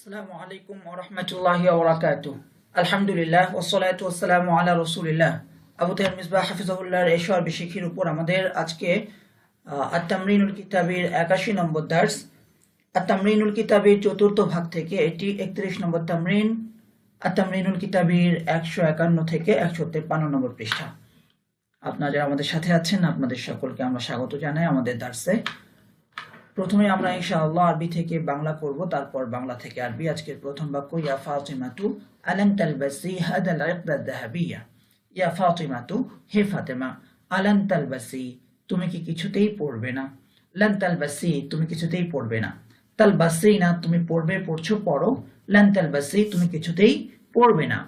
আসসালামু আলাইকুম ওয়া রাহমাতুল্লাহি ওয়া বারাকাতুহু। আলহামদুলিল্লাহ ওয়াসসালাতু ওয়াসসালামু আলা রাসূলিল্লাহ। আবু তাহের মিসবাহ হাফিজাহুল্লাহর এই সর্ব শিক্ষার উপর আমাদের আজকে আত-তামরিনুল কিতাবের 81 নম্বর দার্স। আত-তামরিনুল কিতাবের চতুর্থ ভাগ থেকে এটি 31 নম্বর তামরিন। আত-তামরিনুল কিতাবের 151 থেকে 153 নম্বর পৃষ্ঠা। আপনারা যারা আমাদের সাথে আছেন আপনাদের সকলকে আমরা স্বাগত জানাই আমাদের দার্সে। প্রথমে আমরা ইনশাআল্লাহ আরবি থেকে বাংলা করব, তারপর বাংলা থেকে আরবি। আজকের প্রথম বাক্য, ইয়া ফাতিমাতু আলান তালবাসি হাদাল ইকদা যাহাবিয়া। ইয়া ফাতিমাতু, হে ফাতেমা, আলান তালবাসি, তুমি কি কিছুতেই পড়বে না। লান তালবাসি, তুমি কিছুতেই পড়বে না। তালবাসি না, তুমি পড়বে, পড়ছো, পড়ো। লান তালবাসি, তুমি কিছুতেই পড়বে না।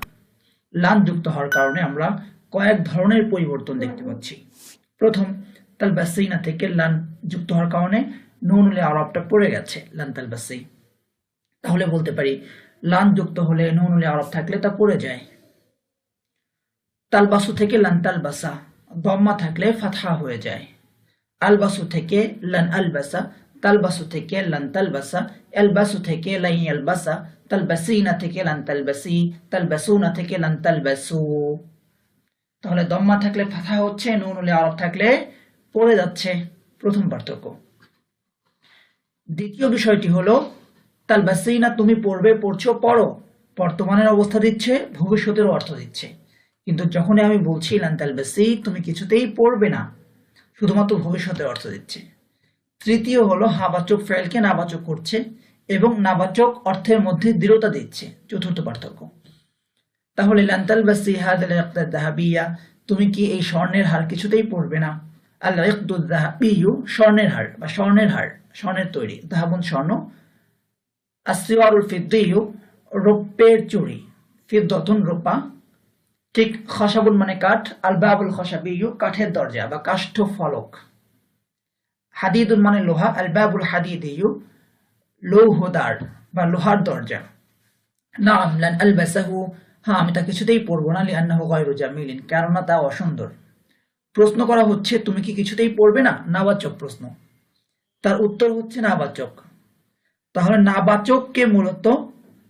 লান যুক্ত হওয়ার কারণে আমরা কয়েক ধরনের পরিবর্তন দেখতে পাচ্ছি। প্রথম, তালবাসি না থেকে লান যুক্ত হওয়ার কারণে নুনুল আরবটা পড়ে গেছে, লান তালবাসি। তাহলে বলতে পারি লান যুক্ত হলে নুনুল আরব থাকলে তা পড়ে যায়। তালবাসু থেকে লান তালবাসা, দম্মা থাকলে ফাতহা হয়ে যায়। আলবাসু থেকে লান আলবাসা, তালবাসু থেকে লান তালবাসা, আলবাসু থেকে লান আলবাসা, তালবাসিনা থেকে লান তালবাসি, তালবাসুনা থেকে লান তালবাসু। তাহলে দম্মা থাকলে ফাতহা হচ্ছে, নুনুল আরব থাকলে পড়ে যাচ্ছে। প্রথম পার্থক্য। দ্বিতীয় বিষয়টি হলো তালবাসিনা, তুমি পড়বে, পড়ছো, পড়ো, বর্তমানের অবস্থা দিচ্ছে, ভবিষ্যতের অর্থ দিচ্ছে। কিন্তু যখনই আমি বলছি লান তালবাসি, তুমি কিছুতেই পড়বে না, শুধুমাত্র ভবিষ্যতের অর্থ দিচ্ছে। তৃতীয় হলো হাবাচক ফেলকে নাবাচক করছে এবং নাবাচক অর্থের মধ্যে দৃঢ়তা দিচ্ছে। চতুর্থ পার্থক্য। তাহলে লান তালবাসি হাদাল ইকদা যাহাবিয়া, তুমি কি এই স্বর্ণের হার কিছুতেই পড়বে না। আল ইকদু যাহাবিয়ু, স্বর্ণের হার বা স্বর্ণের হার, স্বর্ণের তৈরি, দাহাবুন স্বর্ণ। আসিওয়ারুল ফিদ্দিয়ু, রৌপ্যের চুড়ি, ফিদ্দতুন রূপা। ঠিক খসাবুন মানে কাঠ, আল বাবুল খসাবিয়ু, কাঠের দরজা বা কাষ্ঠ ফলক। হাদিদুন মানে লোহা, আল বাবুল হাদিদিয়ু, লৌহদার বা লোহার দরজা। নাম লান আলবাসাহু, হ্যাঁ আমি তা কিছুতেই পড়বো না, লিআন্নাহু গায়রু জামিলিন, কেননা তা অসুন্দর। প্রশ্ন করা হচ্ছে তুমি কি কিছুতেই পড়বে না, নাবাচক প্রশ্ন। তার উত্তর হচ্ছে নাবাচক। তাহলে নাবাচককে মূলত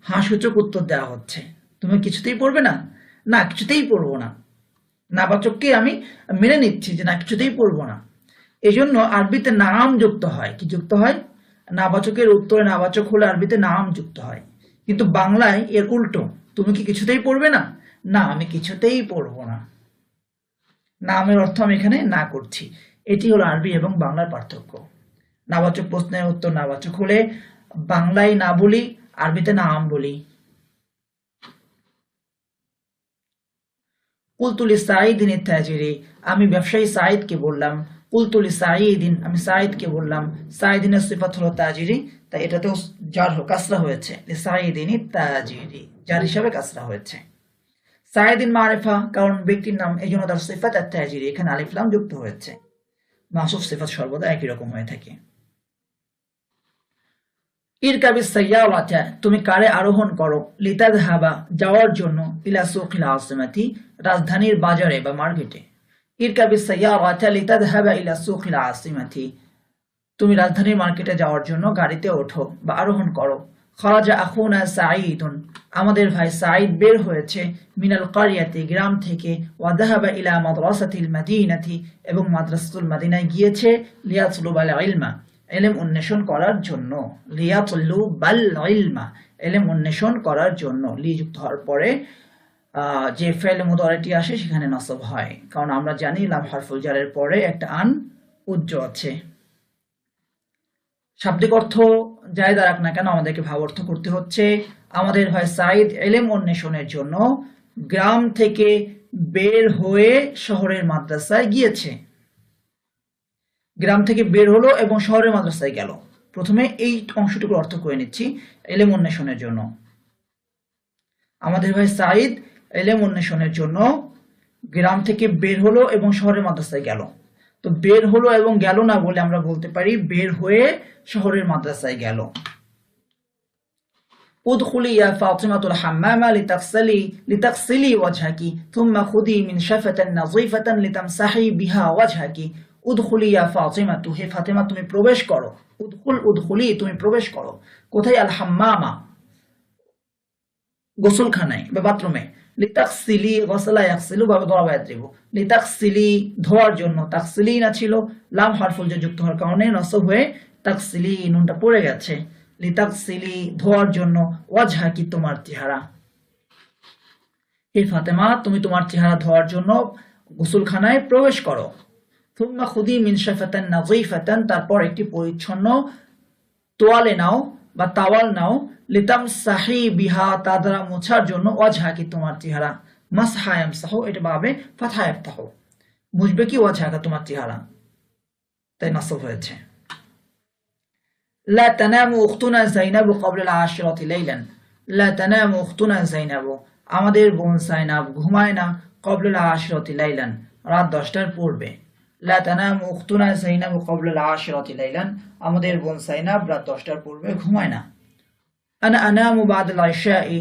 হাসূচক উত্তর দেওয়া হচ্ছে। তুমি কিছুতেই পড়বে না, না কিছুতেই পড়বো না। নাবাচককে আমি মেনে নিচ্ছি যে না কিছুতেই পড়বো না। এই জন্য আরবিতে নাম যুক্ত হয়। কি যুক্ত হয়? নাবাচকের উত্তরে নাবাচক হলে আরবিতে নাম যুক্ত হয়। কিন্তু বাংলায় এর উল্টো। তুমি কি কিছুতেই পড়বে না, না আমি কিছুতেই পড়বো না। নামের অর্থ আমি এখানে না করছি। এটি হলো আরবি এবং বাংলার পার্থক্য। নাবাচক প্রশ্নের উত্তর নাবাচক হলে বাংলায় না বলি, আরবিতে নাম বলি। কুলতুলি সাঈদিন তাজিরি, আমি ব্যবসায়ী সাঈদকে বললাম। কুলতুলি সাঈদিন, আমি সাঈদকে বললাম। সাঈদিনের সিফাত হলো তাজিরি, তাই এটাতেও জার কাসরা হয়েছে, সাঈদিন তাজিরি, জার হিসাবে কাসরা হয়েছে। সাঈদিন মারিফা, কারণ ব্যক্তির নাম, এই জন্য তার সিফাত তাজিরি, এখানে আলিফ লাম যুক্ত হয়েছে। মাসুফ সিফাত সর্বদা একই রকম হয়ে থাকে। ইরকাবিস সাইয়ারাতা, তুমি কারে আরোহণ করো। লিতাযহাবা, যাওয়ার জন্য। ইলা সুকিল আসিমাতি, রাজধানীর বাজারে বা মার্কেটে। ইরকাবিস সাইয়ারাতা লিতাযহাবা ইলা সুকিল আসিমাতি, তুমি রাজধানীর মার্কেটে যাওয়ার জন্য গাড়িতে ওঠো বা আরোহণ করো। খারাজা আখুনা সাঈদুন, আমাদের ভাই সাঈদ বের হয়েছে। মিনাল কারিয়াতি, গ্রাম থেকে। ওয়া যাহাবা ইলা মাদ্রাসাতিল মাদিনাতি, এবং মাদ্রাসাতুল মাদিনায় গিয়েছে। লিয়াতলুবাল ইলমা, এলেম অন্বেষণ করার জন্য। লিয়াতলুবাল ইলমা, এলেম অন্বেষণ করার জন্য। লি যুক্ত হওয়ার পরে যে ফেল মুদারিটি আসে সেখানে নাসব হয়, কারণ আমরা জানি লাম হারফুল জারের পরে একটা আন উজ্জ আছে। শাব্দিক অর্থ যাই দাঁড়াক না কেন আমাদেরকে ভাব অর্থ করতে হচ্ছে। আমাদের ভাই সাঈদ এলেম অন্বেষণের জন্য গ্রাম থেকে বের হয়ে শহরের মাদ্রাসায় গিয়েছে। গ্রাম থেকে বের হলো এবং শহরের মাদ্রাসায় গেল। প্রথমে এই অংশটুকু অর্থ করে নিচ্ছি। এলেম অন্বেষণের জন্য, আমাদের ভাই সাঈদ এলেম অন্বেষণের জন্য গ্রাম থেকে বের হলো এবং শহরের মাদ্রাসায় গেল। তো বের হলো এবং গেল না বলে আমরা বলতে পারি বের হয়ে শহরের মাদ্রাসায় গেল। উদখুলি ইয়া ফাতিমাতুল হাম্মামা লিতাগসিলি ওয়াজহাকি থুম্মা খুদি মিন শাফাতান নাযীফাতান লিতামসাহি বিহা ওয়াজহাকি। উদখুলি ইয়া ফাতিমাতু, হে ফাতিমা তুমি প্রবেশ করো। উদখুল, উদখুলি তুমি প্রবেশ করো। কোথায়? আল হাম্মামা, গোসলখানায় বা বাথরুমে। লিতাকসিলি গসলা ইয়াকসিলু বা দরাবা ইয়াদরিবু। লিতাকসিলি ধোয়ার জন্য, তাকসিলি না ছিল, লাম হারফুল যে যুক্ত হওয়ার কারণে নসব হয়ে তাকসিলি নুনটা পড়ে গেছে। লিতাকসিলি ধোয়ার জন্য, ওয়াজহাকি তোমার চেহারা। হে ফাতেমা তুমি তোমার চেহারা ধোয়ার জন্য গোসলখানায় প্রবেশ করো। থুম্মা খুদি মিন শাফাতান নাযীফাতান, তারপর একটি পরিচ্ছন্ন তোয়ালে নাও বা তাওয়াল নাও, লিতামসাহি বিহা, তা দ্বারা মোছার জন্য, ওয়াজহাকি তোমার চেহারা। মাসহা ইয়ামসাহু এটা বাবে ফাতহা ইফতাহু, মুছবে কি ওয়াজহাকা তোমার চেহারা, তাই নাসব হয়েছে। লা তানামু উখতুনা যায়নাবু ক্বাবলা আল-আশিরাতি লাইলান। লা তানামু উখতুনা যায়নাবু, আমাদের বোন যায়নাব ঘুমায় না, ক্বাবলা আল-আশিরাতি লাইলান, রাত 10টার পূর্বে। লা তানামু উখতুনা যায়নাবু ক্বাবলা আল-আশিরাতি লাইলান, আমাদের বোন যায়নাব রাত 10টার পূর্বে ঘুমায় না। আনা আনামু বা'দা আল-ইশাই,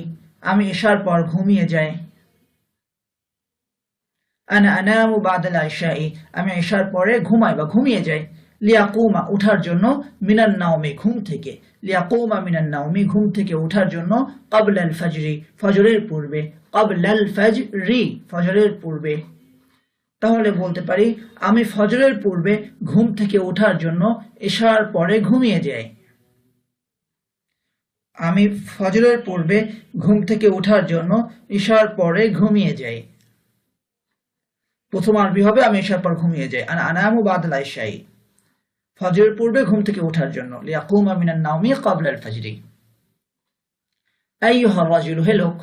আমি ইশার পর ঘুমিয়ে যাই। আনা আনামু বা'দা আল-ইশাই, আমি ইশার পরে ঘুমাই বা ঘুমিয়ে যাই। লিয়াকুমা উঠার জন্য, মিনান নাওমি ঘুম থেকে, লিয়াকুমা মিনান নাওমি ঘুম থেকে ওঠার জন্য, ক্বাবলা আল ফাজরি ফজরের পূর্বে, ক্বাবলা আল ফাজরি ফজরের পূর্বে। তাহলে বলতে পারি আমি ফজরের পূর্বে ঘুম থেকে ওঠার জন্য ইশার পরে ঘুমিয়ে যাই। আমি ফজরের পূর্বে ঘুম থেকে ওঠার জন্য ইশার পরে ঘুমিয়ে যাই। প্রথম আরবি হবে আমি ইশার পর ঘুমিয়ে যাই। আনা আনামু বা'দা আল-ইশাই, ফজরের পূর্বে ঘুম থেকে ওঠার জন্য, লিয়াকুমা মিনান নাওমি ক্বাবলা আল ফাজরি। আইয়ুহা রাজুলু, হে লোক,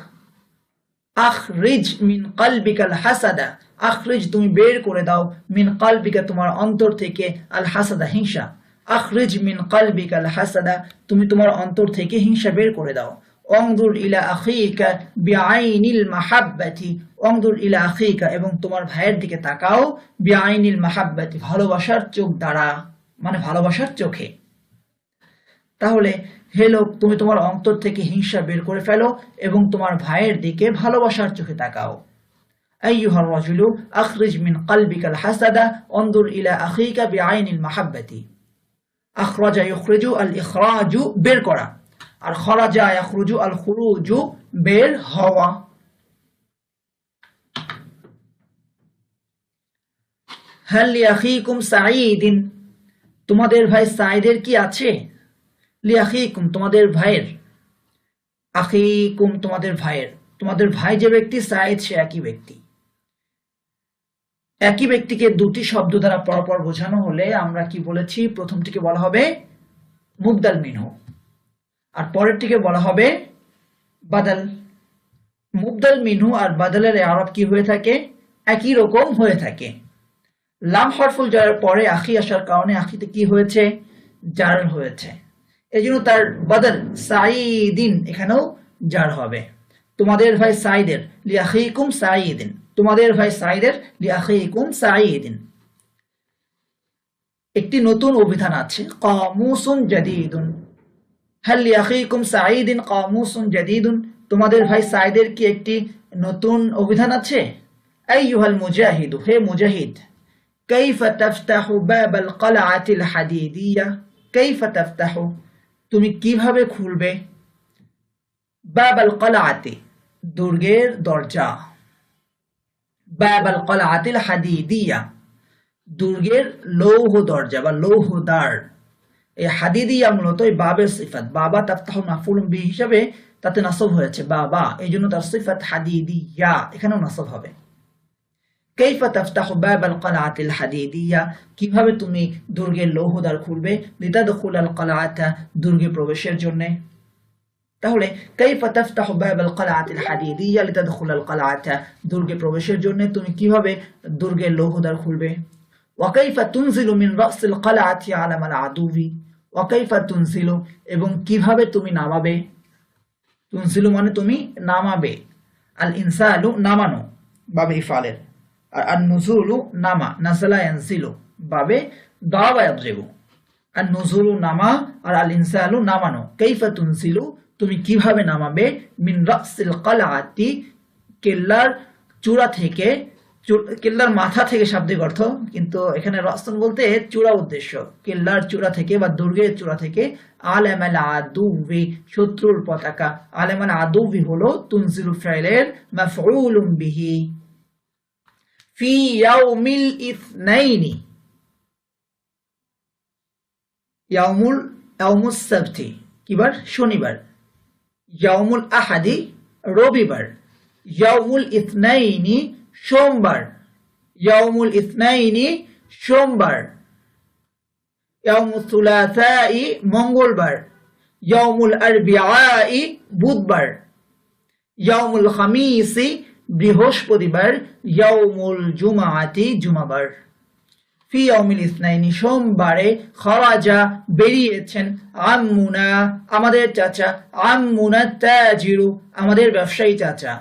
আখরিজ মিন কলবিকা আল হাসাদা, আখরিজ তুমি বের করে দাও, মিন কলবিকা তোমার অন্তর থেকে, আল হাসাদা হিংসা। আখরিজ মিন কলবিকা আল হাসাদা, তুমি তোমার অন্তর থেকে হিংসা বের করে দাও। অনজুর ইলা আখিকা বিআইনিল মাহাব্বাতি, অনজুর ইলা আখিকা, এবং তোমার ভাইয়ের দিকে তাকাও, বিআইনিল মাহাব্বাতি, ভালোবাসার চোখ দ্বারা, মানে ভালোবাসার চোখে। তাহলে হে লোক তুমি তোমার অন্তর থেকে হিংসা বের করে ফেলো এবং তোমার ভাইয়ের দিকে ভালোবাসার চোখে তাকাও। আইয়ুহা রাজুলু আখরিজ মিন কলবিকা আল হাসাদা অনজুর ইলা আখিকা বিআইনিল মাহাব্বাতি। আখরাজা ইখরিজু আল ইখরাজু বের করা, আর খরাজা ইয়াখরুজু আল খুরুজু বের হওয়া। হাল লিআখিকুম সাঈদিন, তোমাদের ভাই সাঈদের কি আছে? লিআখিকুম তোমাদের ভাইয়ের, আখিকুম তোমাদের ভাইয়ের, তোমাদের ভাই যে ব্যক্তি, সাঈদ সে একই ব্যক্তি। একই ব্যক্তিকে দুটি শব্দ দ্বারা পরপর বোঝানো হলে আমরা কি বলেছি, প্রথমটিকে বলা হবে মুবদাল মিনহু আর পরেরটিকে বলা হবে বাদাল। মুবদাল মিনহু আর বাদালের আরব কি হয়ে থাকে, একই রকম হয়ে থাকে। লাম হরফুল জারের পরে আখি আসার কারণে আখিতে কি হয়েছে, জার হয়েছে, এই জন্য তার বাদাল সাঈদিন এখানেও জার হবে। তোমাদের ভাই সাঈদের, লিআখিকুম সাঈদিন, তোমাদের ভাই সাঈদের, লিআখিকুম সাঈদিন। একটি নতুন অভিধান আছে, কামুসুন জাদীদুন। হাল লিআখিকুম সাঈদিন কামুসুন জাদীদুন, তোমাদের ভাই সাঈদের কি একটি নতুন অভিধান আছে? আইয়ুহাল মুজাহিদু, হে মুজাহিদ, কাইফা তাফতাহু বাবাল ক্বালআতিল হাদীদিয়া, কাইফা তাফতাহু তুমি কিভাবে খুলবে, বাবাল ক্বালআতি দুর্গের দরজা, বাবাল ক্বালআতিল হাদীদিয়া দুর্গের লৌহ দরজা বা লৌহ দ্বার। এই হাদিদিয়া মূলত এই বাবের সিফাত, বাবা তাফতাহু মাফউলুন বিহি হিসাবে তাতে নাসব হয়েছে বাবা, এই জন্য তার সিফাত হাদিদিয়া, এখানেও নাসব হবে। কাইফা তাফতাহু বাবাল ক্বালআতিল হাদীদিয়া, কিভাবে তুমি দুর্গের লৌহ দ্বার খুলবে, লিতাদখুলাল ক্বালআতা দুর্গে প্রবেশের জন্য। তাহলে কাইফা তাফতাহু বাবাল ক্বালআতিল হাদীদিয়া লিতাদখুলাল ক্বালআতা দুর্গে প্রবেশের জন্য তুমি কিভাবে দুর্গের লৌহ দ্বার খুলবে। ওয়া কাইফা তুনজিলু মিন রাসিল ক্বালআতি আলামাল আদুবি, ওয়া কাইফা তুনজিলু এবং কিভাবে তুমি নামাবে, তুনজিলু মানে তুমি নামাবে, আল ইনসালু নামানো বাবে ইফালের, আর আন নুজুলু নামা, নাযালা ইয়ানজিলু বাবে দারাবা ইয়াদরিবু, আন নুজুলু নামা আর আল ইনসালু নামানো। কাইফা তুনজিলু তুমি কিভাবে নামাবে, মিন রাসিল ক্বালআতি কেল্লার চূড়া থেকে, কেল্লার মাথা থেকে শাব্দিক অর্থ, কিন্তু এখানে রাসন বলতে চূড়া উদ্দেশ্য, কেল্লার চূড়া থেকে বা দুর্গের চূড়া থেকে। আলামাল আদুবি, শত্রুর পতাকা। আলামাল আদুবি হলো তুনজিলু ফাইলের মাফউলুম বিহি। ফি ইয়াউমিল ইসনাইনি, ইয়াউমুস সাবতি কিবার? শনিবার। ইয়াউমুল আহাদি রবিবার। ইয়াউমুল ইসনাইনি সোমবার। ইয়াউমুল ইসনাইনি সোমবার। ইয়াউমুস সুলাসাই মঙ্গলবার। ইয়াউমুল আরবিআই বুধবার। ইয়াউমুল খামিসি বৃহস্পতিবার। ইয়াউমুল জুমাআতি জুমাবার। ফি ইয়াউমিল ইসনাইনি সোমবারে, খরাজা বেরিয়েছেন, আম্মুনা আমাদের চাচা, আম্মুনা তাজিরু আমাদের ব্যবসায়ী চাচা।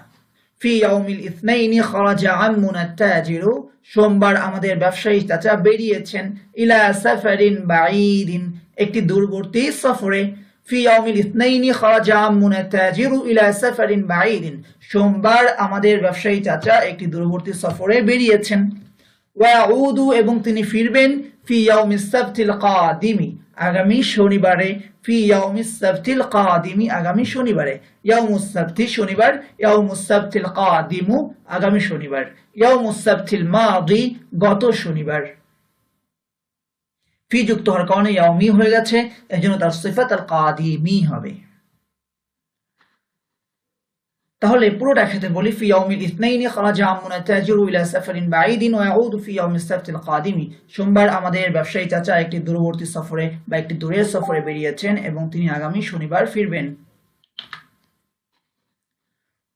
ফি ইয়াউমিল ইসনাইনি খরাজা আম্মুনা তাজিরু, সোমবার আমাদের ব্যবসায়ী চাচা বেরিয়েছেন, ইলা সাফারিন বাঈদিন একটি দূরবর্তী সফরে। ফি ইয়াউমিল ইসনাইনি খরাজা আম্মুনা তাজিরু ইলা সাফারিন বাঈদিন, সোমবার আমাদের ব্যবসায়ী চাচা একটি দূরবর্তী সফরে বেরিয়েছেন। ওয়াউদু এবং তিনি ফিরবেন, ফি ইয়াউমিস সাবতিল কাদিমি আগামী শনিবারে। ফি ইয়াউমিস সাবতিল কাদিমি আগামী শনিবারে। ইয়াউমুস সাবতি শনিবার। ইয়াউমুস সাবতিল কাদিমু আগামী শনিবার। ইয়াউমুস সাবতিল মাদি গত শনিবার। ফি যুক্ত হওয়ার কারণে ইয়াউমি হয়ে গেছে, এজন্য তার সিফাত আল কাদিমি হবে। তাহলে পুরোটা একসাথে বলি, ফি ইয়াউমিল ইসনাইনি খরাজা আম্মুনা তাজিরু ইলা সাফারিন বাঈদিন ওয়া ইয়াউদু ফি ইয়াউমিস সাবতিল কাদিমি, সোমবার আমাদের ব্যবসায়ী চাচা একটি দূরবর্তী সফরে বা একটি দূরের সফরে বেরিয়েছেন এবং তিনি আগামী শনিবার ফিরবেন।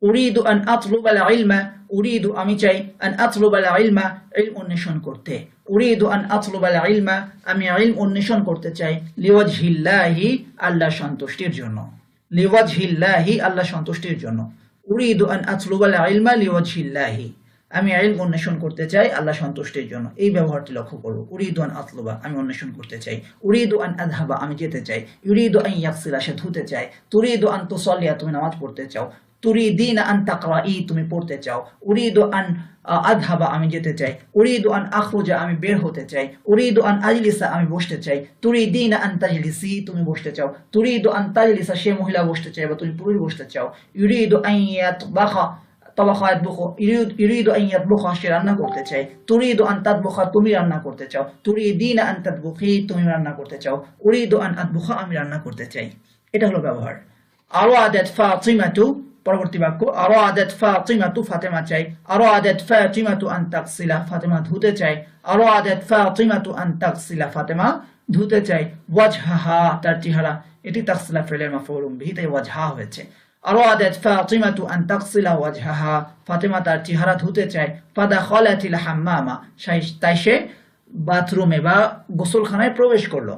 উরিদু আন আতলুবাল ইলমা, উরিদু আমি চাই, আন আতলুবাল ইলমা ইলম অন্বেষণ করতে। উরিদু আন আতলুবাল ইলমা আমি ইলম অন্বেষণ করতে চাই, লিওয়াজহিল্লাহি আল্লাহ সন্তুষ্টির জন্য। লিওয়াজহিল্লাহি আল্লাহ সন্তুষ্টির জন্য। উরিদু আন আতলুবাল ইলমা লিওয়াজহিল্লাহি, আমি ইলম অন্বেষণ করতে চাই আল্লাহ সন্তুষ্টির জন্য। এই ব্যবহারটি লক্ষ্য করব। উরিদু আন আতলুবা আমি অন্বেষণ করতে চাই। উরিদু আন আযহাবা আমি যেতে চাই। ইউরিদু আন ইয়াগসিলা সে ধুতে চায়। তুরিদু আন তুসাল্লিয়া তুমি নামাজ পড়তে চাও। তুরিদিনা আন তাকরাই তুমি পড়তে চাও। উরিদু আন আযহাবা আমি যেতে চাই। উরিদু আন আখরুজা আমি বের হতে চাই। উরিদু আন আজলিসা আমি বসতে চাই। তুরিদিনা আন তাজলিসি তুমি বসতে চাও। তুরিদু আন তাজলিসা সে মহিলা বসতে চায় বা তুমি পুরুষ বসতে চাও। ইউরিদু আন ইয়াতবাখা তাবাখা ইয়াতবুখু ইউরিদু আন ইয়াতবুখা সে রান্না করতে চায়। তুরিদু আন তাতবুখা তুমি রান্না করতে চাও। তুরিদিনা আন তাতবুখি তুমি রান্না করতে চাও। উরিদু আন আতবুখা আমি রান্না করতে চাই। এটা হলো ব্যবহার। আরাদাত ফাতিমাতু পরবর্তী বাক্য, আরাদাত ফাতিমাতু ফাতেমা চাই। আরাদাত ফাতিমাতু আন তাগসিলা ফাতেমা ধুতে চায়। আরাদাত ফাতিমাতু আন তাগসিলা ফাতেমা ধুতে চায়। ওয়াজহাহা তার চেহারা, এটি তাগসিলা ফিলের মাফউলুম বিহি তাই ওয়াজহা হয়েছে। আরাদাত ফাতিমাতু আন তাগসিলা ওয়াজহাহা ফাতেমা তার চেহারা ধুতে চায়। ফাদাখালাতিল হাম্মামা তাই সে বাথরুমে বা গোসলখানায় প্রবেশ করলো।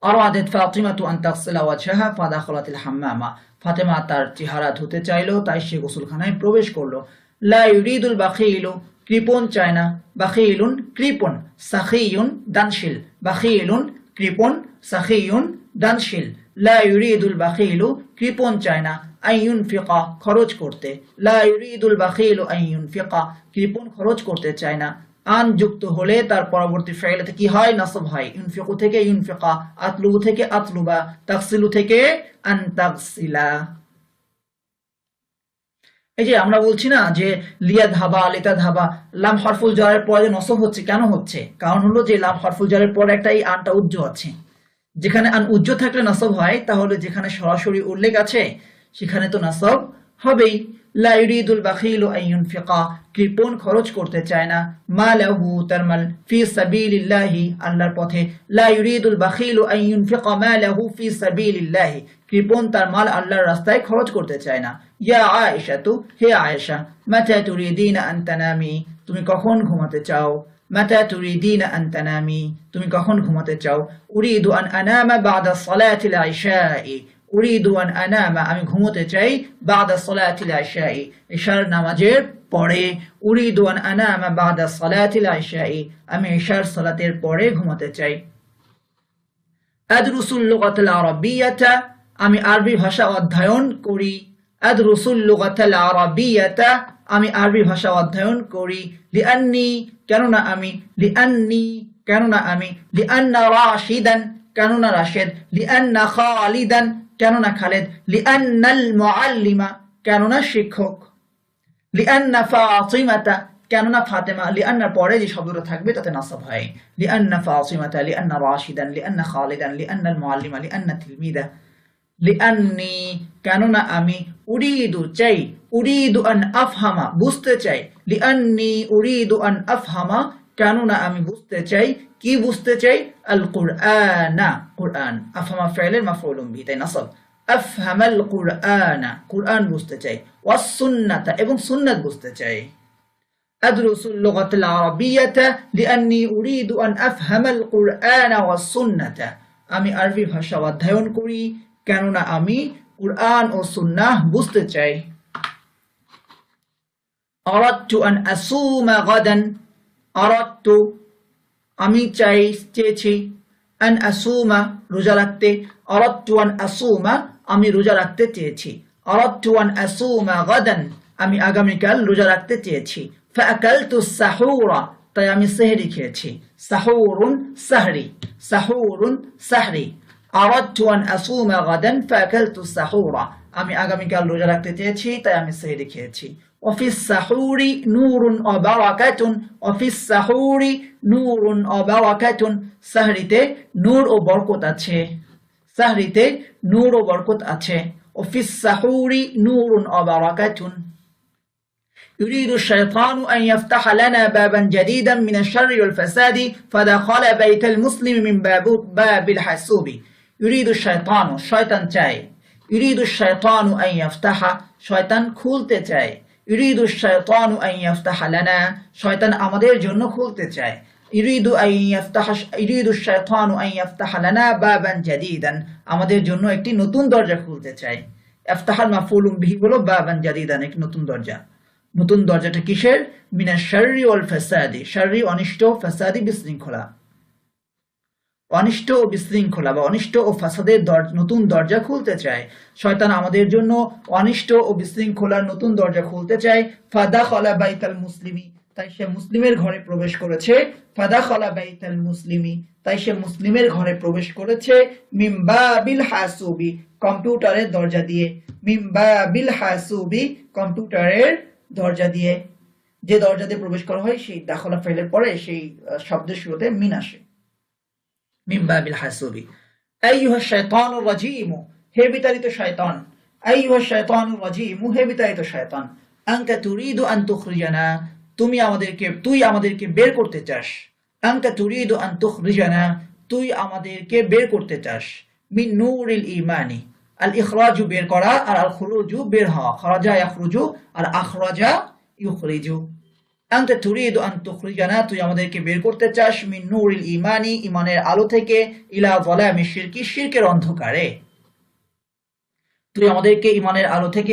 আরাদাত ফাতিমাতু আন তাগসিলা ওয়াজহাহা ফাদাখালাতিল হাম্মামা ফাতেমা তার চেহারা ধুতে চাইলো তাই সে গোসলখানায় প্রবেশ করলো। লা ইউরিদুল বাখিলু কৃপণ চায় না। বাখিলুন কৃপণ। সাখিয়ুন দানশীল। বাখিলুন কৃপণ। সাখিয়ুন দানশীল। লা ইউরিদুল বাখিলু কৃপণ চায় না। আন ইউনফিকা খরচ করতে। লা ইউরিদুল বাখিলু আন ইউনফিকা কৃপণ খরচ করতে চায় না। আন যুক্ত হলে তার পরবর্তী ফাইলাতে কি হয়? নাসব হয়। ইউনফিকু থেকে ইউনফিকা, আতলুবু থেকে আতলুবা, তাগসিলু থেকে আন তাগসিলা। এই যে আমরা বলছি না যে লিয়াদহাবা লিতাদহাবা লাম হরফুল জারের পরে নসব হচ্ছে, কেন হচ্ছে? কারণ হলো যে লাম হরফুল জারের পরে একটা এই আনটা উজ্জ আছে। যেখানে আন উজ্জ থাকলে নাসব হয়, তাহলে যেখানে সরাসরি উল্লেখ আছে সেখানে তো নাসব হবেই। লা ইউরিদুল বাখিলু আন ইউনফিকা কৃপণ খরচ করতে চায় না। মালাহু তার মাল ফি সাবিলিল্লাহি আল্লাহর পথে। লা ইউরিদুল বাখিলু আন ইউনফিকা মালাহু ফি সাবিলিল্লাহি কৃপণ তার মাল আল্লাহর রাস্তায় খরচ করতে চায় না। ইয়া আয়েশাতু হে আয়েশা, মাতা তুরিদিনা আন তানামি তুমি কখন ঘুমাতে চাও? মাতা তুরিদিনা আন তানামি তুমি কখন ঘুমাতে চাও? উরিদু আন আনামা বাদা সালাতিল ইশাই উরিদু আন আনামা আমি ঘুমোতে চাই। বাদা সালাতিল ইশাই ইশার নামাজের পরে। উরিদু আন আনামা বাদা সালাতিল ইশাই আমি ইশার সালাতের পরে ঘুমাতে চাই। আদরুসুল লুগাতাল আরাবিয়াতা আমি আরবি ভাষা অধ্যয়ন করি। আদরুসুল লুগাতাল আরাবিয়াতা আমি আরবি ভাষা অধ্যয়ন করি। লিআন্নি কেননা আমি, লিআন্নি কেননা আমি, লিআন্না রাশিদান কেননা রাশেদ, লিআন্না খালিদান কেননা খালেদ, লিআন্নাল মুআল্লিমা কেননা শিক্ষক, লিআন্না ফাতিমাতা কেননা ফাতেমা। লিআন্নার পরে যে শব্দটা থাকবে তাতে নাসব হয়। লিআন্না ফাতিমাতা, লিআন্না রাশিদান, লিআন্না খালিদান, লিআন্নাল মুআল্লিমা, লিআন্না তিলমিদা। লিআন্নি কেননা আমি, উরিদু চাই, উরিদু আন আফহামা বুঝতে চাই, লিআন্নি উরিদু আন আফহামা কেননা আমি বুঝতে চাই, কি বুঝতে চাই, আল কুরআনা কুরআন, আফহামা ফাইলের মাফউলুম বিহি তাই নাসব, আফহামাল কুরআনা কুরআন বুঝতে চাই, ওয়াস সুন্নাতা এবং সুন্নাত বুঝতে চাই। আদরুসুল লুগাতাল আরাবিয়াতা লিআন্নি উরিদু আন আফহামাল কুরআনা ওয়াস সুন্নাতা, আমি আরবি ভাষা অধ্যয়ন করি কেননা আমি কুরআন ও সুন্নাহ বুঝতে চাই। আরাদতু আন আসুমা গাদান, আরাদতু আমি চাই চেয়েছি, আন আসুমা রোজা রাখতে, আরাদতু আন আসুমা আমি রোজা রাখতে চেয়েছি, আরাদতু আন আসুমা গাদান আমি আগামীকাল রোজা রাখতে চেয়েছি। ফাআকালতু সাহুরা তাই আমি সেহরি খেয়েছি, সাহুরুন সাহরি, সাহুরুন সাহরি। আরাদতু আন আসুমা গাদান ফাআকালতু সাহুরা আমি আগামীকাল রোজা রাখতে চেয়েছি তাই আমি সেহরি খেয়েছি। ওয়াফিস সাহুরি নূরুন ওয়া বারাকাতুন, ওয়াফিস সাহুরি নূরুন ওয়া বারাকাতুন সাহরিতে নূর ও বরকত আছে, সাহরিতে নূর ও বরকত আছে। ওয়াফিস সাহুরি নূরুন ওয়া বারাকাতুন। يريد الشيطان أن يفتح لنا بابا جديدا من الشر والفساد فدخل بيت المسلم من باب الحاسوب। يريد الشيطان শয়তান চায়, يريد الشيطان أن يفتح শয়তান খুলতে চায়, يريد الشيطان أن يفتح لنا শয়তান আমাদের জন্য খুলতে চায়, يريد الشيطان أن يفتح لنا بابا جديدا আমাদের জন্য একটি নতুন দরজা খুলতে চায়। ইফতাহার মাফউলুম বিহি হলো বাবান জাদিদান একটি নতুন দরজা। নতুন দরজাটা কিসের? মিনাশ শাররি ওয়াল ফাসাদি, শাররি অনিষ্ট, ফাসাদি বিশৃঙ্খলা, অনিষ্ট ও বিশৃঙ্খলা বা অনিষ্ট ও ফাসাদের নতুন দরজা খুলতে চায়। শয়তান আমাদের জন্য অনিষ্ট ও বিশৃঙ্খলার নতুন দরজা খুলতে চায়। ফাদাখালা বাইতাল মুসলিমি তাই সে মুসলিমের ঘরে প্রবেশ করেছে, ফাদাখালা বাইতাল মুসলিমি তাই সে মুসলিমের ঘরে প্রবেশ করেছে। মিন বাবিল হাসুবি কম্পিউটারের দরজা দিয়ে, মিন বাবিল হাসুবি কম্পিউটারের দরজা দিয়ে, যে দরজা দিয়ে প্রবেশ করা হয় সেই দাখলা ফাইলের পরে সেই শব্দের শুরুতে মিন আসে। মিন বাবিল হাসুবি। আইয়ুহা শাইতানুর রাজিম হে বিতাড়িত শয়তান, আইয়ুহা শাইতানুর রাজিম হে বিতাড়িত শয়তান। আনতা তুরিদু আন তুখরিজানা তুই আমাদেরকে বের করতে চাস, আনতা তুরিদু আন তুখরিজানা তুই আমাদেরকে বের করতে চাস। মিন নূরিল ঈমানি আল ইখরাজু বের করা আর আল খুরুজু বের হওয়া, খরাজা ইয়াখরুজু আর আখরাজা ইউখরিজু। আনতা তুরিদু আন তুখরিজানা তুই আমাদেরকে বের করতে চাস, মিন নূরিল ঈমানি ঈমানের আলো থেকে, ইলা যালামি শিরকি শিরকের অন্ধকারে। তুই আমাদেরকে ঈমানের আলো থেকে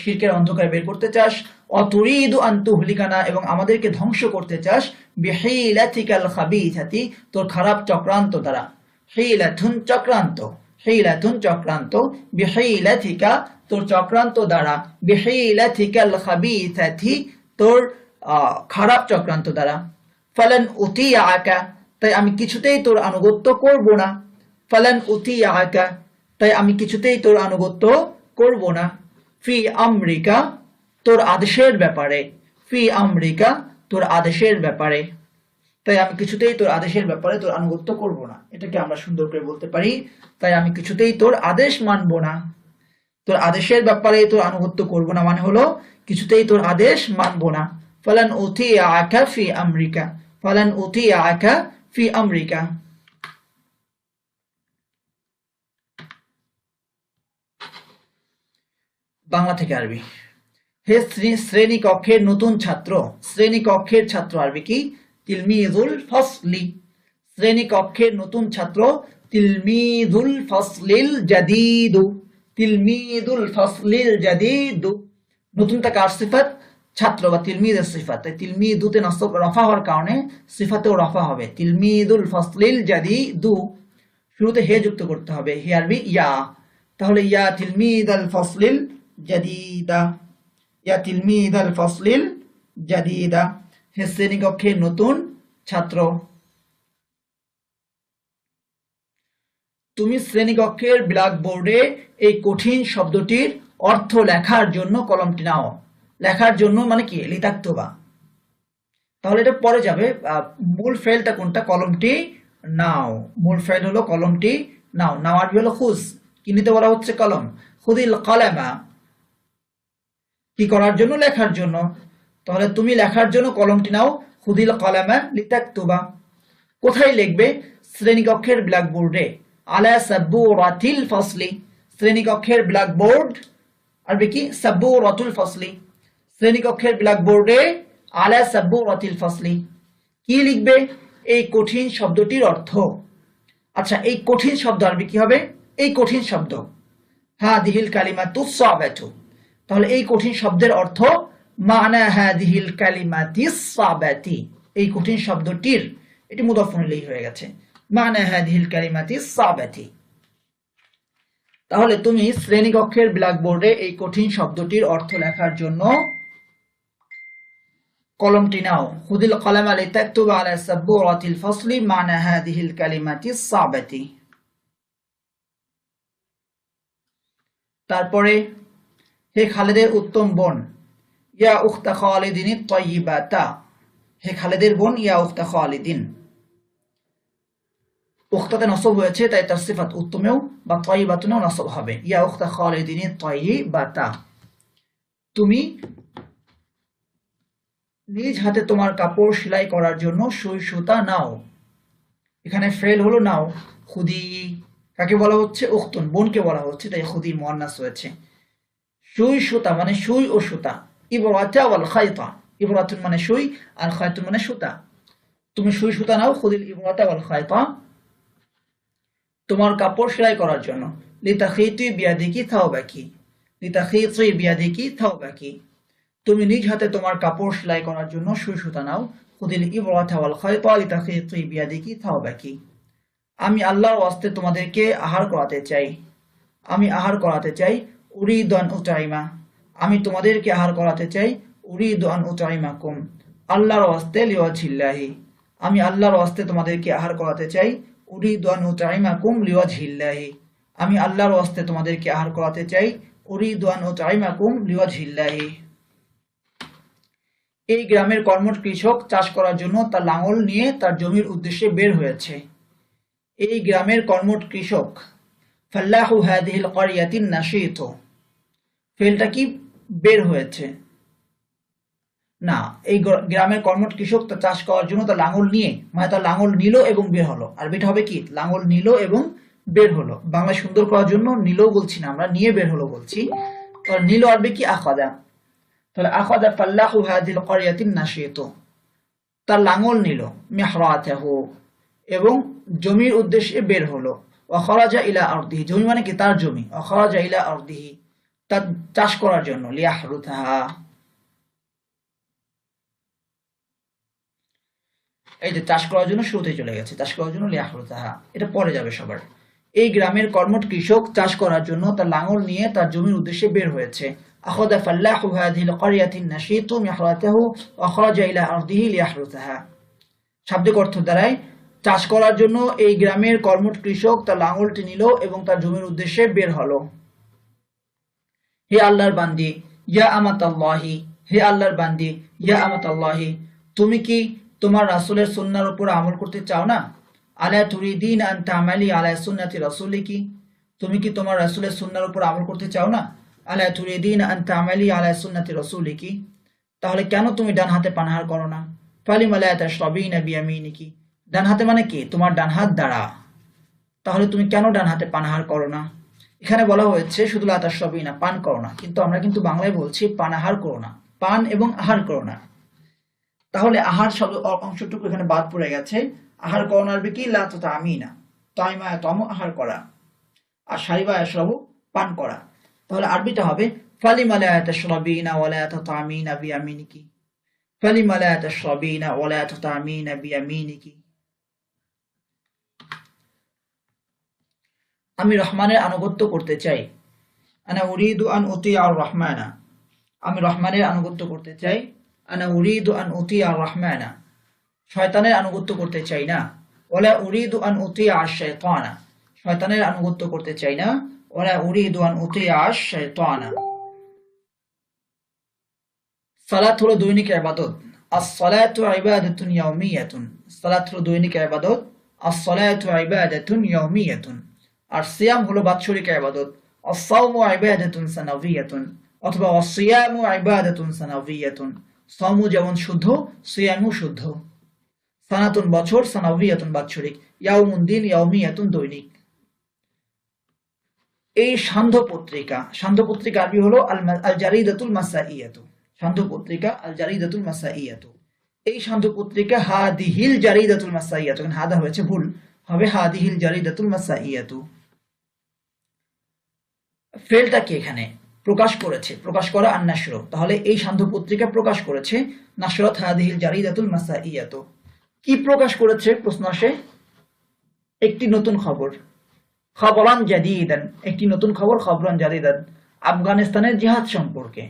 শিরকের অন্ধকারে বের করতে চাস। ওয়া তুরিদু আন তুহলিকানা এবং আমাদেরকে ধ্বংস করতে চাস, বিহিলাতিকাল খাবিসাতি তোর খারাপ চক্রান্ত দ্বারা। হিলাতুন চক্রান্ত, হিলাতুন চক্রান্ত, বিহিলাতিকা তোর চক্রান্ত দ্বারা, বিহিলাতিকাল খাবিসাতি তোর খারাপ চক্রান্ত দ্বারা। ফালান উতিআকা তাই আমি কিছুতেই তোর আনুগত্য করব না, ফালান উতিআকা তাই আমি কিছুতেই তোর আনুগত্য করব না। ফি আমরিকা তোর আদেশের ব্যাপারে, ফি আমরিকা তোর আদেশের ব্যাপারে, তাই আমি কিছুতেই তোর আদেশের ব্যাপারে তোর আনুগত্য করব না। এটাকে আমরা সুন্দর করে বলতে পারি, তাই আমি কিছুতেই তোর আদেশ মানব না। তোর আদেশের ব্যাপারে তোর আনুগত্য করব না মানে হলো কিছুতেই তোর আদেশ মানব না। ফালান উতিআকা ফি আমরিকা, ফালান উতিআকা ফি আমরিকা। বাংলা থেকে আরবি। হে শ্রেণী কক্ষের নতুন ছাত্র, শ্রেণী কক্ষের ছাত্র আরবি কি? তিলমিজুল ফসলি, শ্রেণী কক্ষের নতুন ছাত্র, তিলমিজুল ফসলিল জাদিদু, তিলমিজুল ফসলিল জাদিদু। নতুনটা কার সিফাত? ছাত্র বা তিলমিজের সিফাত, তাই তিলমিদুতে নসব রফা হওয়ার কারণে সিফাতেও রফা হবে। তিলমিজুল ফসলিল জাদিদু, শুরুতে হে যুক্ত করতে হবে, হে আরবি ইয়া, তাহলে ইয়া তিলমিজ আল ফসলিল জাদিদা, ইয়া তিলমিদাল ফসলিল জাদিদা, হে শ্রেণীকক্ষের নতুন ছাত্র। তুমি শ্রেণীকক্ষের ব্ল্যাকবোর্ডে এই কঠিন শব্দটির অর্থ লেখার জন্য কলমটি নাও। লেখার জন্য মানে কি, লিতাক্তুবা। তাহলে এটা পরে যাবে। মূল ফেলটা কোনটা, কলমটি নাও। মূল ফেল হলো কলমটি নাও। নাও আরবি হলো খুজ, কি নিতে বলা হচ্ছে, কলম। খুদিল কলামা, কি করার জন্য, লেখার জন্য। তাহলে তুমি লেখার জন্য কলমটি নাও। খুদিল কলামা লিতাক্তুবা। কোথায় লিখবে, শ্রেণীকক্ষের ব্ল্যাকবোর্ডে। আলা সাব্বুরাতিল ফসলি, শ্রেণীকক্ষের ব্ল্যাকবোর্ড আরবি কি, সাব্বুরাতুল ফসলি। শ্রেণীকক্ষের ব্ল্যাকবোর্ডে আলা সাব্বুরাতিল ফসলি, কি লিখবে, এই কঠিন শব্দটির অর্থ। আচ্ছা, এই কঠিন শব্দ আরবি কি হবে, এই কঠিন শব্দ হাদিহিল কালিমাতু সাবাতু। তাহলে এই কঠিন শব্দের অর্থ মানা হাদিহিল কালিমাতিস সাবাতি, এই কঠিন শব্দটির, এটি মুদাফফুন ইলাইহি হয়ে গেছে, মানা হাদিহিল কালিমাতিস সাবাতি। তাহলে তুমি শ্রেণীকক্ষের ব্ল্যাকবোর্ডে এই কঠিন শব্দটির অর্থ লেখার জন্য কলমটি নাও। খুদিল কলামা লিতাকতুবা আলা সাব্বুরাতিল ফসলি মানা হাদিহিল কালিমাতিস সাবাতি। তারপরে, হে খালেদের উত্তম বোন, ইয়া উখতা খালিদিন তাইয়িবাতা, হে খালেদের বোন, ইয়া উখতা খালিদিন। উখতাতে নসব হয়েছে, তাই তার সিফাত উত্তমেও বা তাইয়িবাতুনেও নসব হবে। ইয়া উখতা খালিদিন তাইয়িবাতা, তুমি নিজ হাতে তোমার কাপড় সেলাই করার জন্য সুই সুতা নাও। এখানে ফেল হলো নাও। খুদি কাকে বলা হচ্ছে, উখতুন, বোনকে বলা হচ্ছে, তাই খুদি মুয়ান্নাস হয়েছে। সুই সুতা মানে সুই ও সুতা। ইবরাতা ওয়াল খায়তা, ইবরাতুন মানে সুই আর খায়তুন মানে সুতা। তুমি সুই সুতা নাও। খুদিল ইবরাতা ওয়াল খায়তা, তোমার কাপড় সেলাই করার জন্য। লিতাখিতি বিয়াদিকি থাওবাকি, লিতাখিতি বিয়াদিকি থাওবাকি, তুমি নিজ হাতে তোমার কাপড় সেলাই করার জন্য সুই সুতা নাও। খুদিল ইবরাতা ওয়াল খায়তা লিতাখিতি বিয়াদিকি থাওবাকি, আমি আল্লাহর ওয়াস্তে তোমাদেরকে আহার করাতে চাই, আমি আহার করাতে চাই। উরিদু আন উতাইমা, আমি তোমাদেরকে আহার করাতে চাই। উরিদু আন উতাইমাকুম, আল্লাহর ওয়াস্তে লিওয়াজহিল্লাহি, আমি আল্লাহর ওয়াস্তে তোমাদেরকে আহার করাতে চাই। উরিদু আন উতাইমাকুম লিওয়াজহিল্লাহি, আমি আল্লাহর ওয়াস্তে তোমাদেরকে আহার করাতে চাই। উরিদু আন উতাইমাকুম লিওয়াজহিল্লাহি। এই গ্রামের কর্মঠ কৃষক চাষ করার জন্য তার লাঙল নিয়ে তার জমির উদ্দেশ্যে বের হয়েছে। এই গ্রামের কর্মঠ কৃষক, ফাল্লাহু হাদিহিল ক্বরিয়াতিন নাশীত, ফেলটা কি, বের হয়েছে না। এই গ্রামের কর্মঠ কৃষক তার চাষ করার জন্য তার লাঙল নিয়ে, মানে তার লাঙল নিল এবং বের হলো। আর এটা হবে কি, লাঙল নিল এবং বের হলো। বাংলা সুন্দর করার জন্য নিল বলছি না আমরা, নিয়ে বের হলো বলছি। তো নিল আরবি কি, আখাদা। তাহলে আখাদা ফাল্লাহু হাদিহিল ক্বরিয়াতিন নাশীত, তার লাঙল নিল, মিহরাতাহু, এবং জমির উদ্দেশ্যে বের হলো। ওয়াখরাজা ইলা আরদিহি, জমি মানে কি, তার জমি। ওয়াখরাজা ইলা আরদিহি, তার চাষ করার জন্য। লিয়াহরুতাহা, এই যে চাষ করার জন্য শুরুতে চলে গেছে, চাষ করার জন্য লিয়াহরুতাহা, এটা পরে যাবে সবার। এই গ্রামের কর্মঠ কৃষক চাষ করার জন্য তার লাঙল নিয়ে তার জমির উদ্দেশ্যে বের হয়েছে। আখাযা ফাল্লাহু হাদিহিল ক্বরিয়াতিন নাশীতু মিহরাতাহু ওয়াখরাজা ইলা আরদিহি লিয়াহরুতাহা। শাব্দিক অর্থ দ্বারাই, চাষ করার জন্য এই গ্রামের কর্মঠ কৃষক তার লাঙলটি নিল এবং তার জমির উদ্দেশ্যে বের হলো। হে আল্লাহর বান্দি, ইয়া আমাতাল্লাহি, হে আল্লাহর বান্দি, ইয়া আমাতাল্লাহি, তুমি কি তোমার রাসূলের সুন্নাহর উপর আমল করতে চাও না? আলা তুরিদিন আন তা'মালি আলা সুন্নতি রাসূলিকি, তুমি কি তোমার রাসূলের সুন্নাহর উপর আমল করতে চাও না? আলা তুরিদিন আন তা'মালি আলা সুন্নতি রাসূলিকি, তাহলে কেন তুমি ডান হাতে পানাহার করো না? ফালিমা লা তাশরাবিনা বিয়ামিনিকি, ডান হাতে মানে কি, তোমার ডান হাত দ্বারা। তাহলে তুমি কেন ডান হাতে পানাহার করো না? এখানে বলা হয়েছে শুধু লা তাশরাবিনা, পান করো না, কিন্তু আমরা কিন্তু বাংলায় বলছি পানাহার করো না, পান এবং আহার করো না। তাহলে আহার শব্দ অংশটুকু এখানে বাদ পড়ে গেছে। আহার করো না আরবি কি, লা তুতামিনা, তাইমা ইয়াতামু, আহার করা, আর শারিবা ইয়াশরাবু, পান করা। তাহলে আরবিটা হবে ফালিমা লা তাশরাবিনা ওয়া লা তুতামিনা বিয়ামিনিকি, ফালিমা লা তাশরাবিনা ওয়া লা তুতামিনা বিয়ামিনিকি। আমি রহমানের আনুগত্য করতে চাই। আনা উরিদু আন উতিয়া আর রহমানা, আমি রহমানের আনুগত্য করতে চাই। আনা উরিদু আন উতিয়া আর রহমানা, শয়তানের আনুগত্য করতে চাই না। ওয়ালা উরিদু আন উতিয়া আশ শাইতানা, শয়তানের আনুগত্য করতে চাই না। ওয়ালা উরিদু আন উতিয়া আশ শাইতানা। সালাত হলো দৈনিক ইবাদত। আস-সালাতু ইবাদাতুন ইয়াউমিয়াতুন, সালাত হলো দৈনিক ইবাদত। আস-সালাতু ইবাদাতুন ইয়াউমিয়াতুন। আর সিয়াম হলো বাৎসরিক ইবাদত। আস-সাওমু ইবাদাতুন সানাবিয়াতুন, অথবা আস-সিয়ামু ইবাদাতুন সানাবিয়াতুন। সাওমু যেমন শুদ্ধ, সিয়ামু শুদ্ধ। সানাতুন বছর, সানাবিয়াতুন বাৎসরিক, ইয়াউমুন দিন, ইয়াউমিয়াতুন দৈনিক। এই সান্ধ্য পত্রিকা, সান্ধ্য পত্রিকা আরবি হলো আল জারিদাতুল মাসাইয়াতু, সান্ধ্য পত্রিকা আল জারিদাতুল মাসাইয়াতু। এই সান্ধ্য পত্রিকা হাদিহিল জারিদাতুল মাসাইয়াতু, এখানে হাদা হয়েছে, ভুল হবে হাদিহিল জারিদাতুল মাসাইয়াতু। ফেলটা কি এখানে প্রকাশ করেছে, প্রকাশ করা আর নাশর, তাহলে এই সান্ধ্য পত্রিকা প্রকাশ করেছে। নাশরাত হাদিহিল জারিদাতুল মাসাইয়াতু, কি প্রকাশ করেছে প্রশ্ন আসে, একটি নতুন খবর। খবরান জাদিদান, একটি নতুন খবর, খবরান জাদিদান, আফগানিস্তানের জিহাদ সম্পর্কে।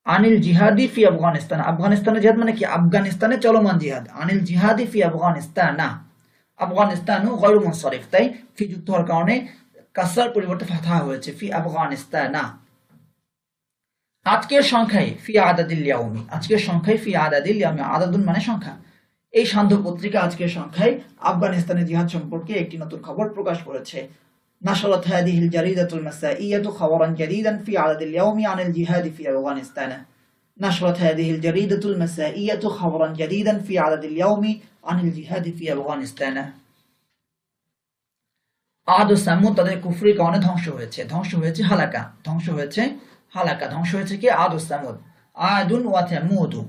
আনিল জিহাদি ফি আফগানিস্তান, আফগানিস্তানের জিহাদ মানে কি, আফগানিস্তানে চলমান জিহাদ। আনিল জিহাদি ফি আফগানিস্তান না, আফগানিস্তানু গায়রু মুনসারিফ, তাই ফি যুক্ত হওয়ার কারণে কাসরার পরিবর্তে ফাতহা হয়েছে, ফি আফগানিস্তান না। আজকের সংখ্যায় ফি আদাদিল ইয়াউমি, আজকের সংখ্যায় ফি আদাদিল ইয়াউমি, আদাদুন মানে সংখ্যা। এই সান্ধ্য পত্রিকা আজকের সংখ্যায় আফগানিস্তানের জিহাদ সম্পর্কে একটি নতুন খবর প্রকাশ করেছে। নাশরাত হাদিহিল জারিদাতুল মাসাইয়াতু খবরান জাদিদান ফি আদাদিল ইয়াউমি আনিল জিহাদি ফি আফগানিস্তান। নাশরাত হাদিহিল জারিদাতুল মাসাইয়াতু খবরান জাদিদান ফি আদাদিল ইয়াউমি আনিল জিহাদি ফি আফগানিস্তান। আদ ও সামুদ তাদের কুফরির কারণে ধ্বংস হয়েছে, ধ্বংস হয়েছে হালাকা, ধ্বংস হয়েছে হালাকা, ধ্বংস হয়েছে কি আদ ও সামুদ। আদুন ওয়া থামুদু,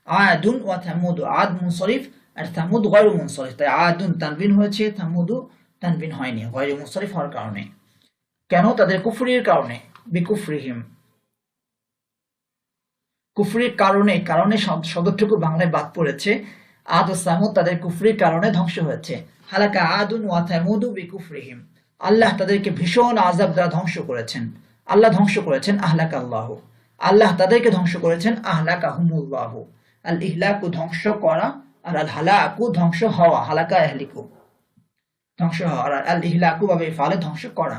আদুন ওয়া থামুদু, আদ মুনসরিফ আর থামুদ গায়রু মুনসরিফ, তাই আদুন তানবিন হয়েছে, থামুদু তানবিন হয়নি, গায়রু মুনসরিফ হওয়ার কারণে। কেন? তাদের কুফরির কারণে, বিকুফরিহিম, কুফরির কারণে, কারণে শব্দটুকু বাংলায় বাদ পড়েছে। আদ ও সামুদ তাদের কুফরির কারণে ধ্বংস হয়েছে। হালাকা আদুন ওয়া থামুদু বিকুফরিহিম, আল্লাহ তাদেরকে ভীষণ আযাব দ্বারা ধ্বংস করেছেন। আল্লাহ ধ্বংস করেছেন, আহলাকা আল্লাহু, আল্লাহ তাদেরকে ধ্বংস করেছেন, আহলাকাহুমুল্লাহু। আল ইহলাকু ধ্বংস করা, আর আল হালাকু ধ্বংস হওয়া, হালাকা ইয়াহলিকু ধ্বংস হওয়া, আর আল ইহলাকু ভাবে ফালে ধ্বংস করা।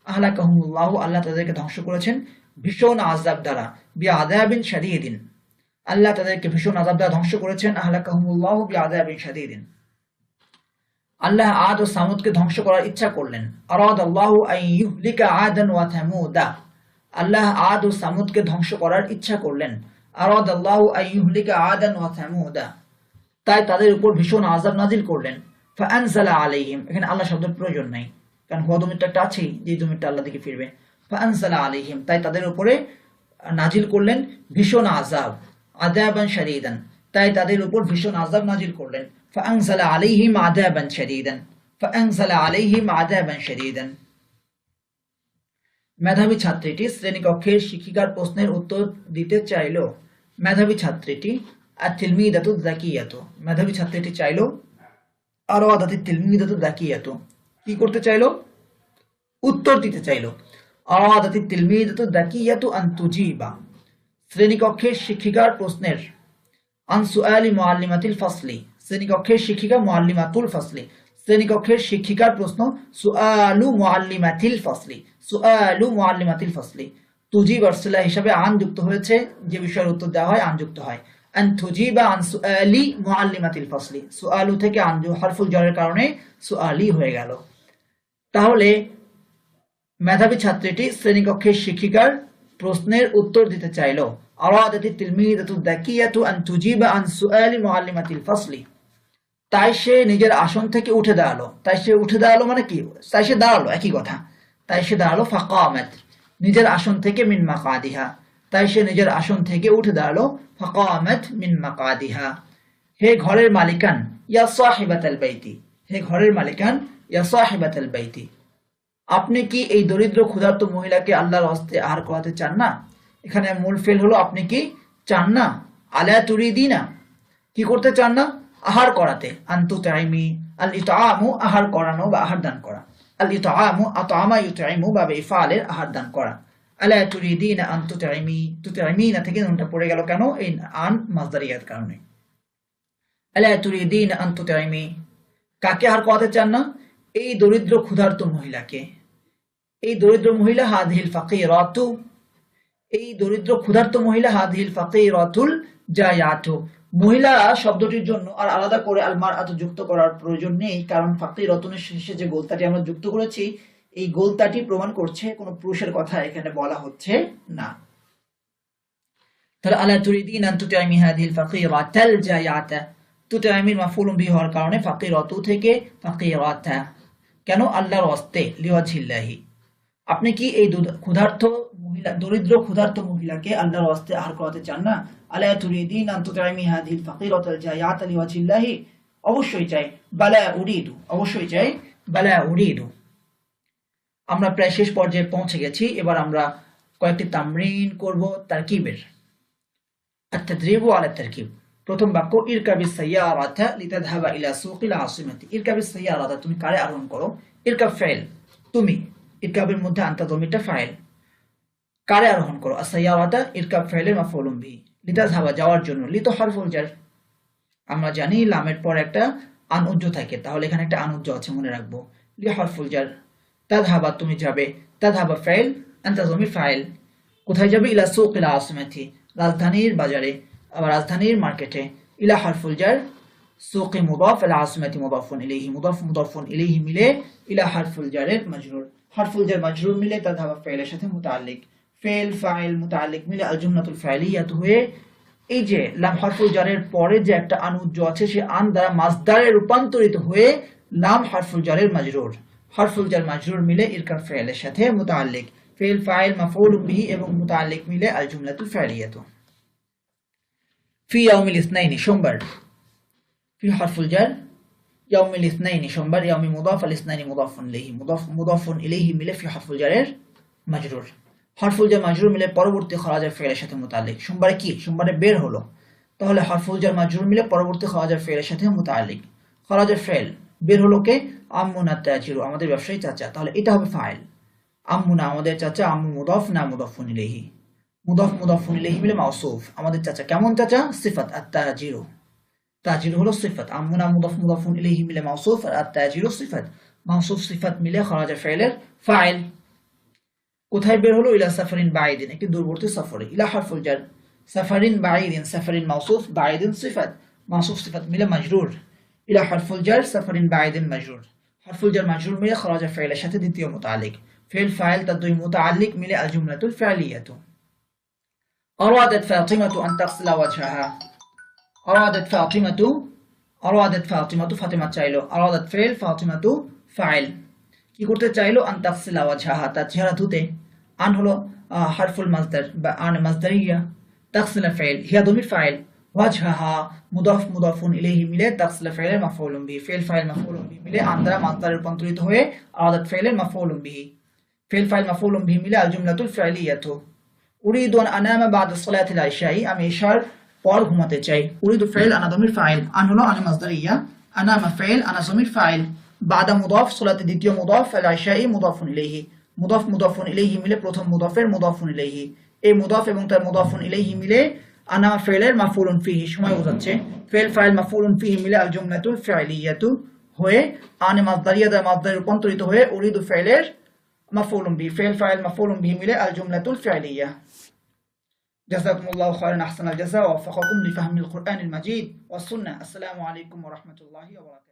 আহলাকাহুমুল্লাহু আল্লাহ তাদেরকে ধ্বংস করেছেন ভীষণ আযাব দ্বারা, বিআযাবিন শাদীদিন, আল্লাহ তাদেরকে ভীষণ আযাব দ্বারা ধ্বংস করেছেন। আহলাকাহুমুল্লাহু বিআযাবিন শাদীদিন। আল্লাহ আদ ও সামুদকে ধ্বংস করার ইচ্ছা করলেন। আরাদাল্লাহু আন ইউহলিকা আদান ওয়া থামুদা, আল্লাহ আদ ও সামুদকে ধ্বংস করার ইচ্ছা করলেন। আরাদাল্লাহু আন ইউহলিকা আদান ওয়া থামুদা, তাই তাদের উপর ভীষণ আযাব নাজিল করলেন। ফাআনজালা আলাইহিম, এখানে আল্লাহ শব্দের প্রয়োজন নাই, কারণ হুয়া দমিরটা একটা আছেই, যে দমিরটা আল্লাহ দিকে ফিরবে। ফাআনজালা আলাইহিম, তাই তাদের উপরে নাজিল করলেন ভীষণ আযাব, আযাবান শাদীদান, তাই তাদের উপর ভীষণ আযাব নাজিল করলেন। ফাআনজালা আলাইহিম আযাবান শাদীদান, ফাআনজালা আলাইহিম আযাবান শাদীদান। মেধাবী ছাত্রীটি শ্রেণীকক্ষের শিক্ষিকার প্রশ্নের উত্তর দিতে চাইল। মেধাবী ছাত্রীটি আত-তিলমিদাতু যাকিয়াতু, মেধাবী ছাত্রীটি চাইল। আরাদাতিত তিলমিদাতু যাকিয়াতু, কি করতে চাইল? উত্তর দিতে চাইল। আরাদাতিত তিলমিদাতু যাকিয়াতু আন তুজিবা, শ্রেণীকক্ষের শিক্ষিকার প্রশ্নের। আন সুআলি মুআল্লিমাতিল ফাসলি, শ্রেণীকক্ষের শিক্ষিকা মুআল্লিমাতুল ফাসলি, শ্রেণীকক্ষের শিক্ষিকার প্রশ্ন। সুআলু মুআল্লিমাতিল ফাসলি, সুআলু মুআল্লিমাতিল ফাসলি। তুজিব আর সিলা হিসাবে আন যুক্ত হয়েছে, যে বিষয়ের উত্তর দেওয়া হয় আন যুক্ত হয়। আন তুজিবা আন সুআলি মুআল্লিমাতিল ফাসলি, সুআলু থেকে আন হারফুল জারের কারণে সুআলি হয়ে গেল। তাহলে মেধাবী ছাত্রীটি শ্রেণীকক্ষের শিক্ষিকার প্রশ্নের উত্তর দিতে চাইল। আরাদাতিত তিলমিদাতু যাকিয়াতু আন তুজিবা আন সুআলি মুআল্লিমাতিল ফাসলি, তাই সে নিজের আসন থেকে উঠে দাঁড়ালো। তাই সে উঠে দাঁড়ালো মানে কি? তাই সে দাঁড়ালো, একই কথা। তাই সে দাঁড়ালো, ফাকামাত, নিজের আসন থেকে, মিন মাকাদিহা, তাই সে নিজের আসন থেকে উঠে দাঁড়ালো, ফাকামাত মিন মাকাদিহা। হে ঘরের মালিকান, ইয়া সাহিবাতাল বাইতি, হে ঘরের মালিকান, ইয়া সাহিবাতাল বাইতি, আপনি কি এই দরিদ্র ক্ষুধার্ত মহিলাকে আল্লাহর হস্তে আহার করাতে চান না? এখানে মূল ফেল হলো আপনি কি চান না, আলা তুরিদিনা, কি করতে চান না? আহার করাতে। আনতু তাইমি, আল ইতআমু আহার করানো বা আহার দান করা। আল ইতআমু আতআমা ইউতআমু বা ইফআলের আহার দান করা। আলা তুরিদিনা আন তুতঈমিনা থেকে নুনটা পড়ে গেল কেন? এই আন মাসদারিয়ার কারণে। আলা তুরিদিনা আন তুতঈমি, কাকে আর করাতে চান না? এই দরিদ্র ক্ষুধার্ত মহিলাকে। এই দরিদ্র মহিলা হাদিহিল ফাকিরাতু, এই দরিদ্র ক্ষুধার্ত মহিলা হাদিহিল ফাকিরাতুল জায়াতু। মহিলা শব্দটির জন্য আর আলাদা করে আল মারআতু যুক্ত করার প্রয়োজন নেই, কারণ ফাকিরাতুনের শেষে যে গোলতাটি আমরা যুক্ত করেছি, এই গোলতাটি প্রমাণ করছে কোনো পুরুষের কথা এখানে বলা হচ্ছে না। তাহলে আলা তুরিদিন আন তুতঈমি হাদিহিল ফাকিরাতাল জায়াতা, তুতঈমির মাফউলুন বিহি হওয়ার কারণে ফাকিরাতু থেকে ফাকিরাতা। কেন? আল্লাহর ওয়াস্তে, লিওয়াজহিল্লাহি। আপনি কি এই ক্ষুধার্ত মহিলা, দরিদ্র ক্ষুধার্ত মহিলাকে আল্লাহর ওয়াস্তে আহার করাতে চান না? আলা তুরিদিন আন তুতঈমি হাদিহিল ফাকিরাতাল জায়াতা লিওয়াজহিল্লাহি, অবশ্যই চাই। বালা উরিদু, অবশ্যই চাই। বালা উরিদু। আমরা প্রায় শেষ পর্যায়ে পৌঁছে গেছি। এবার আমরা কয়েকটি তামরিন করব তারকিবের। আত-তাদরিবু আলা তারকিব। প্রথম বাক্য, ইরকাবিস সাইয়ারাতা লিতাযহাবা ইলা সুকিল আসিমাতি। ইরকাবিস সাইয়ারাতা, তুমি কারে আরোহণ করো। ইরকাব ফাইল, তুমি। ইরকাবের মধ্যে আনতা দমিরটা ফাইল। কারে আরোহণ করো? আস-সাইয়ারাতা ইরকাব ফাইলের মাফউলুন বিহি। লিতাযহাবা, যাওয়ার জন্য। লি তো হারফুল জার। আমরা জানি লামের পর একটা আনুজ্জ থাকে, তাহলে এখানে একটা আনুজ্জ আছে, মনে রাখবো। লি হারফুল জার। তাযহাবা, তুমি যাবে। তাযহাবা ফাইল, আনতা দমির ফাইল। কোথায় যাবে? ইলা সুকিল আসিমাতি, রাজধানীর বাজারে, আবার রাজধানীর মার্কেটে। ইলা হারফুল জার, সুকি মুদাফ, আল আসিমাতি মুদাফুন ইলাইহি, মুদাফ মুদাফুন ইলাইহি মিলে ইলা হারফুল জারের মাজরুর। হারফুল জার মাজরুর মিলে তাযহাবা ফাইলের সাথে মুতাআল্লিক। ফেল ফাইল মুতাআল্লিক মিলে আল জুমলাতুল ফাইলিয়াতু হয়ে, এই যে লাম হারফুল জারের পরে যে একটা আনুজ্জ আছে, সে আন দ্বারা মাসদারে রূপান্তরিত হয়ে লাম হারফুল জারের মাজরুর। হারফুল জার মাজরুর মিলে ইরকাব ফাইলের সাথে মুতাআল্লিক। ফেল ফাইল মাফউলুন বিহি এবং মুতাআল্লিক মিলে আল জুমলাতুল ফাইলিয়াতু। ফি ইয়াউমিল ইসনাইনি, সোমবার। ফি হারফুল জার, ইয়াউমিল ইসনাইনি, সোমবার। ইয়াউমি মুদাফ, আল ইসনাইনি মুদাফুন ইলাইহি, মুদাফ মুদাফুন ইলাইহি মিলে ফি হারফুল জারের মাজরুর। হারফুল জার মাজরুর মিলে পরবর্তী খারাজের ফেলের সাথে মুতাআল্লিক। সোমবারে কি? সোমবারে বের হলো, তাহলে হারফুল জার মাজরুর মিলে পরবর্তী খারাজের ফেলের সাথে মুতাআল্লিক। খারাজের ফেল, বের হলো কে? আম্মুনা তাজিরু, আমাদের ব্যবসায়ী চাচা, তাহলে এটা হবে ফাইল। আম্মুনা, আমাদের চাচা। আম্মু মুদাফ, না মুদাফুন ইলাইহি। মুদাফ মুদাফুন ইলাইহি মিলে মাউসুফ, আমাদের চাচা। কেমন চাচা? সিফাত, আত-তাজিরু। তাজিরু হলো সিফাত। আম্মুনা মুদাফ মুদাফুন ইলাইহি মিলে মাউসুফ, আর আত-তাজিরু সিফাত। মাউসুফ সিফাত মিলে খারাজের ফেলের ফাইল। কোথায় বের হলো? ইলা সাফারিন বাঈদিন, একটি দূরবর্তী সফরে। ইলা হারফুল জার, সাফারিন বাঈদিন, সাফারিন মাউসুফ, বাঈদিন সিফাত। মাউসুফ সিফাত মিলে মাজরুর। ইলা হারফুল জার, সাফারিন বাঈদিন মাজরুর। হারফুল জার মাজরুর মিলে খারাজের ফেলের সাথে দ্বিতীয় মুতাআল্লিক। ফেল ফাইল তার দুই মুতাআল্লিক মিলে আল জুমলাতুল ফাইলিয়াতু। আরাদাত ফাতিমাতু আন তাগসিলা ওয়াজহাহা। আরাদাত ফাতিমাতু, আরাদাত ফাতিমাতু, ফাতিমা চাইলো। আরাদাত ফেল, ফাতিমাতু ফাইল। কি করতে চাইলো? আন তাগসিলা ওয়াজহাহা, তার চেহারা ধুতে। আন হলো হারফুল মাজদার বা আন মাজদারিয়া। তাগসিলা ফাইল, হিয়া দমির ফাইল। ওয়াজহাহা মুদাফ মুদাফুন ইলাইহি মিলে তাগসিলা ফাইলের মাফউলুন বিহি। ফেল ফাইল মাফউলুন বিহি মিলে আন দ্বারা মাজদারে রূপান্তরিত হয়ে আরাদাত ফাইলের মাফউলুন বিহি। ফেল ফাইল মাফউলুন বিহি মিলে আল জুমলাতুল ফাইলিয়াতু। উরিদু আন আনামা বা'দা সালাতিল ইশাই, আমি ইশার পর ঘুমাতে চাই। উরিদু ফাইল, আনা দমির ফাইল। আন হলো আন মাজদারিয়া। আনামা ফাইল, আনা দমির ফাইল। বাদা মুদাফ, সালাতে দ্বিতীয় মুদাফ, আল ইশাই মুদাফুন ইলাইহি। মুদাফ মুদাফুন ইলাইহি মিলে প্রথম মুদাফের মুদাফুন ইলাইহি। এই মুদাফ এবং তার মুদাফুন ইলাইহি মিলে আনা ফাইলের মাফউলুন ফিহি, সময় বোঝাচ্ছে। ফেল ফাইল মাফউলুন ফিহি মিলে আল জুমলাতুল ফাইলিয়াতু হয়ে আন মাজদারিয়া দ্বারা মাজদারে রূপান্তরিত হয়ে উরিদু ফাইলের মাফউলুন বিহি। ফেল ফাইল মাফউলুন বিহি মিলে আল জুমলাতুল ফাইলিয়া। জাযাকুমুল্লাহু খায়রান, আহসানাল জাযা, ওয়া ওয়াফাকাকুম লিফাহমিল কুরআনিল মাজিদ ওয়াস সুন্নাহ। আসসালামু আলাইকুম ওয়া রাহমাতুল্লাহি ওয়া বারাকাতুহু।